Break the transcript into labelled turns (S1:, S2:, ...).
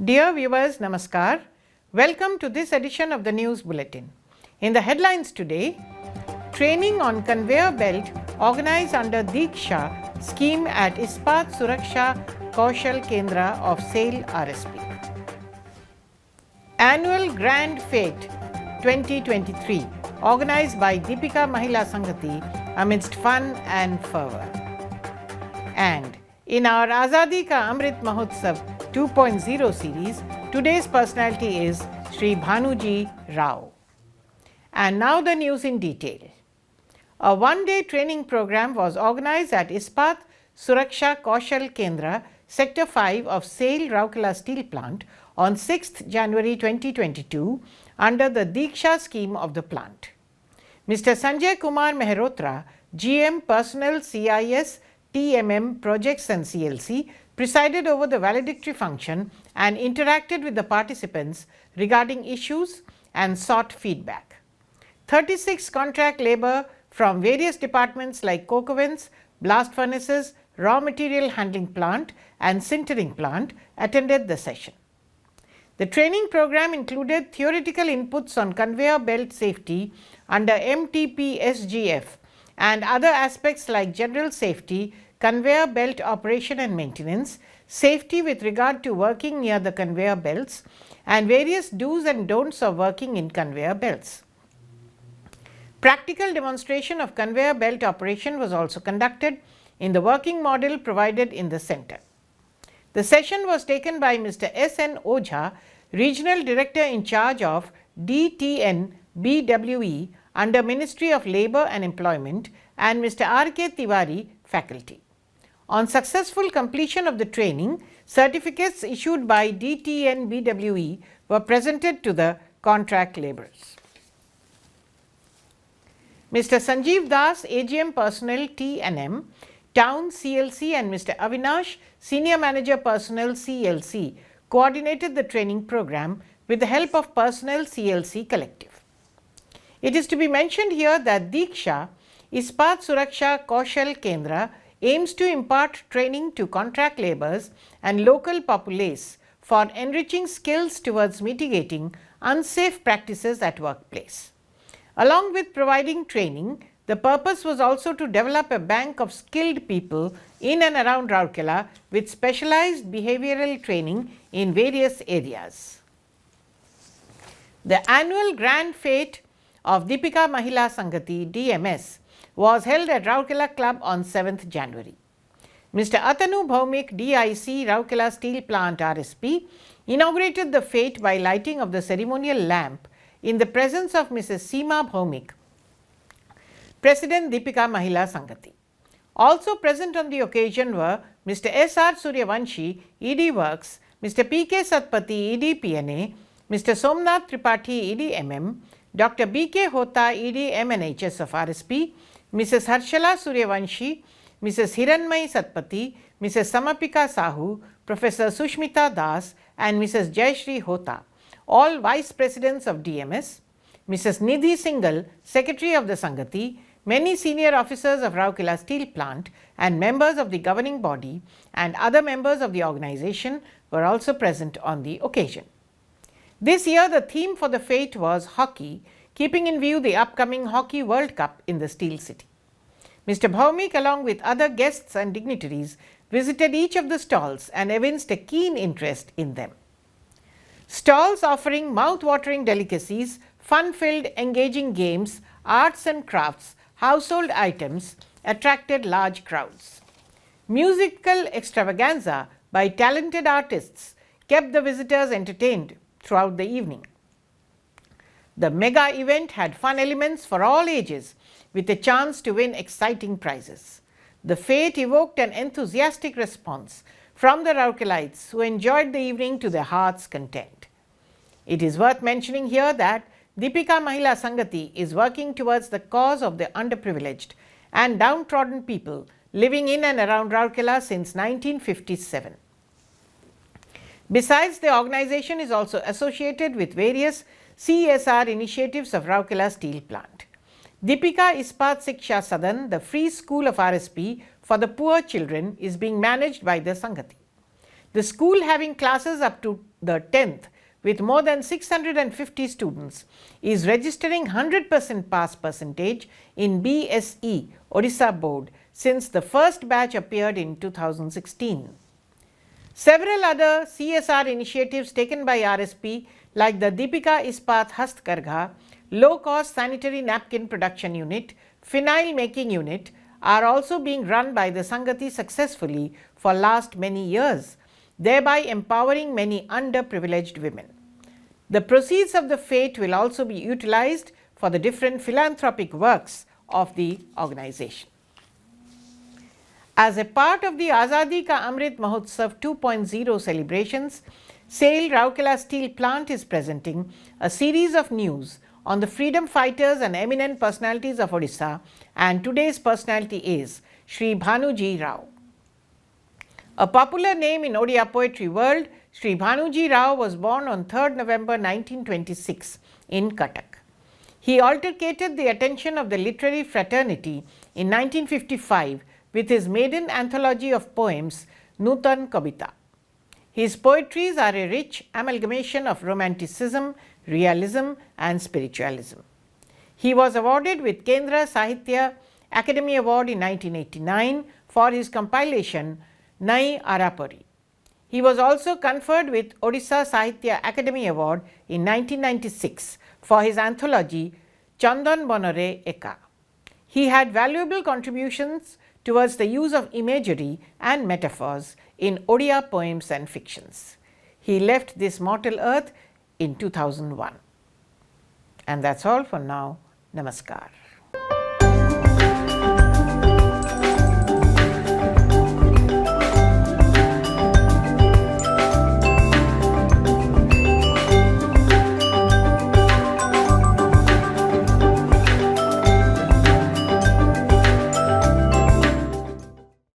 S1: Dear viewers, Namaskar. Welcome to this edition of the News Bulletin. In the headlines today, training on conveyor belt organized under Diksha scheme at Ispat Suraksha Kaushal Kendra of SAIL RSP. Annual Grand Fete 2023 organized by Deepika Mahila Sanghati amidst fun and fervor. And in our Azadi Ka Amrit Mahotsav 2.0 series, today's personality is Sri Bhanuji Rao. And now the news in detail. A one-day training program was organized at Ispat Suraksha Kaushal Kendra, Sector 5 of SAIL Rourkela Steel Plant on 6th January 2022 under the Diksha scheme of the plant. Mr. Sanjay Kumar Mehrotra, GM Personnel CIS, TMM Projects and CLC, presided over the valedictory function and interacted with the participants regarding issues and sought feedback. 36 contract labour from various departments like coke ovens, blast furnaces, raw material handling plant and sintering plant attended the session. The training program included theoretical inputs on conveyor belt safety under MTP SGF and other aspects like general safety, conveyor belt operation and maintenance, safety with regard to working near the conveyor belts, and various do's and don'ts of working in conveyor belts. Practical demonstration of conveyor belt operation was also conducted in the working model provided in the center. The session was taken by Mr. S.N. Ojha, Regional Director in charge of DT-09 under Ministry of Labour and Employment, and Mr. R.K. Tiwari, Faculty. On successful completion of the training, certificates issued by DT-09 were presented to the contract labourers. Mr. Sanjeev Das, AGM Personnel T&M, Town CLC, and Mr. Avinash, Senior Manager Personnel CLC, coordinated the training program with the help of Personnel CLC Collective. It is to be mentioned here that Diksha, Ispat Suraksha Kaushal Kendra, aims to impart training to contract labourers and local populace for enriching skills towards mitigating unsafe practices at workplace. Along with providing training, the purpose was also to develop a bank of skilled people in and around Rourkela with specialized behavioral training in various areas. The annual Grand Fete of Deepika Mahila Sanghati DMS was held at Rourkela Club on 7th January. Mr. Atanu Bhaumik, DIC, Rourkela Steel Plant RSP, inaugurated the fete by lighting of the ceremonial lamp in the presence of Mrs. Seema Bhaumik, President Deepika Mahila Sanghati. Also present on the occasion were Mr. S.R. Suryavanshi, ED Works, Mr. P.K. Satpathy, ED PNA, Mr. Somnath Tripathi, ED MM, Dr. B.K. Hota, ED MNHS of RSP, Mrs. Harshala Suryavanshi, Mrs. Hiranmai Satpathy, Mrs. Samapika Sahu, Professor Sushmita Das, and Mrs. Jayashri Hota, all Vice Presidents of DMS, Mrs. Nidhi Singhal, Secretary of the Sanghati, many senior officers of Rourkela Steel Plant and members of the governing body and other members of the organization were also present on the occasion. This year the theme for the fete was hockey, keeping in view the upcoming Hockey World Cup in the Steel City. Mr. Bhaumik, along with other guests and dignitaries, visited each of the stalls and evinced a keen interest in them. Stalls offering mouth-watering delicacies, fun-filled engaging games, arts and crafts, household items attracted large crowds. Musical extravaganza by talented artists kept the visitors entertained throughout the evening. The mega event had fun elements for all ages with a chance to win exciting prizes. The fete evoked an enthusiastic response from the Rourkelites who enjoyed the evening to their heart's content. It is worth mentioning here that Deepika Mahila Sanghati is working towards the cause of the underprivileged and downtrodden people living in and around Rourkela since 1957. Besides, the organization is also associated with various CSR initiatives of Rourkela Steel Plant. Deepika Ispat Siksha Sadan, the free school of RSP for the poor children, is being managed by the Sanghati. The school, having classes up to the 10th with more than 650 students, is registering 100% pass percentage in BSE Odisha board since the first batch appeared in 2016. Several other CSR initiatives taken by RSP like the Deepika Ispat Hastkargha, low cost sanitary napkin production unit, phenyl making unit are also being run by the Sangati successfully for last many years, thereby empowering many underprivileged women. The proceeds of the fete will also be utilized for the different philanthropic works of the organization. As a part of the Azadi Ka Amrit Mahotsav 2.0 celebrations, SAIL Rourkela Steel Plant is presenting a series of news on the freedom fighters and eminent personalities of Odisha, and today's personality is Shri Bhanuji Rao. A popular name in Odia poetry world, Shri Bhanuji Rao was born on 3rd November 1926 in Cuttack. He altercated the attention of the literary fraternity in 1955 with his maiden anthology of poems, Nutan Kabita. His poetries are a rich amalgamation of romanticism, realism and spiritualism. He was awarded with Kendra Sahitya Academy Award in 1989 for his compilation Nai Arapari. He was also conferred with Odisha Sahitya Academy Award in 1996 for his anthology Chandan Bonore Eka. He had valuable contributions towards the use of imagery and metaphors in Odia poems and fictions. He left this mortal earth in 2001. And that's all for now. Namaskar.